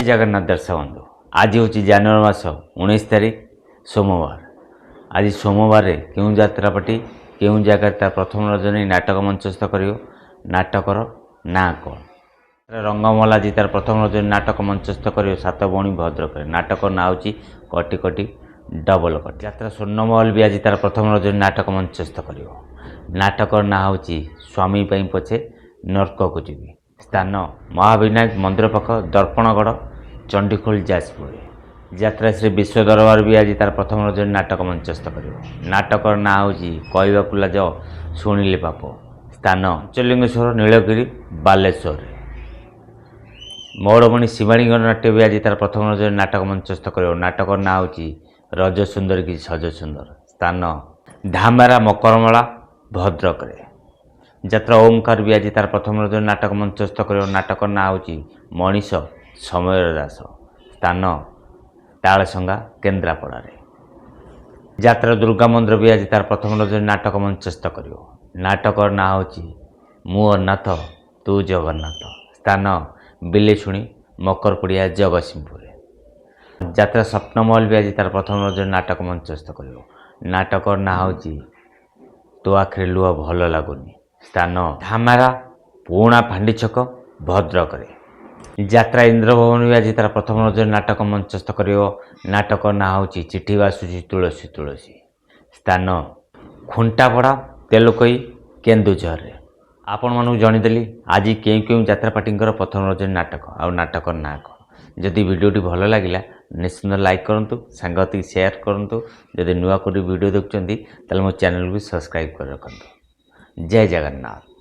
जगन्नाथ दर्शक बंधु आज हूँ जनवरी मास 19 तारीख सोमवार। आज सोमवार क्यों यात्रापाटी क्यों जगह तार प्रथम रजनी नाटक मंचस्थ कर नाटकर ना कौन रंगमला जी तार प्रथम रजनी नाटक मंचस्थ कर सात भौणी भद्रक नाटक ना हूँ कटी कटी डबल कट यात्रा स्वर्णमहल भी आज तार प्रथम रजनी नाटक मंचस्थ कर नाटकर ना हूँ स्वामी पछे नर्क को जीवी स्थान महाविनायक मंदिर पाख दर्पणगढ़ चंडीखोल जाजपुर यात्रा श्री विश्व दरबार भी आज तार प्रथम रजनी नाटक मंचस्थ कर नाटकर ना हूँ कहवाकू लाज शुणिले पाप स्थान पंचलिंगेश्वर नीलगिरी बालेश्वर मौड़मणि शिवाणी गणनाट्य भी आज तार प्रथम रजनी नाटक मंचस्थ कर नाटकर ना हूँ रज सुंदर कि सज सुंदर स्थान धामेरा मकरमला भद्रक यात्रा ओमकार भी आज तार प्रथम रजनी नाटक मंचस्थ कर नाटक ना हूँ मनीष समय दास स्थान तालसंगा केन्द्रापड़ा यात्रा दुर्गा मंदिर भी आज तार प्रथम रजनी नाटक मंचस्थ कर नाटक ना हूँ मु अनाथ तू जगन्नाथ स्थान बिलेशुणी मकरपुड़िया जगतसिंहपुर यात्रा स्वप्नमहल भी आज तार प्रथम रजनी नाटक मंचस्थ कर नाटक ना हूँ तो आखिर लुह भल लगुनि स्थान धामेरा पुणा फांडी छक भद्रक यात्रा इंद्रभवन भी आज तार प्रथम रजनी नाटक मंचस्थ कर नाटक ना हूँ चिठी बासुची तुलसी तुलसी स्थान खुंटापड़ा तेलुकई केन्दुझर आपण मानू जणीदेली आज केउ केउ यात्रापाटी प्रथम रजनी नाटक आ नाटक ना कौन जदि वीडियोटी भल लगिला निश्चित लाइक करूँ सांगति शेयर करूँ जदि नुआ कोई वीडियो देखुं ताले मो चैनल को सब्सक्राइब कर रखु। जय जगन्नाथ।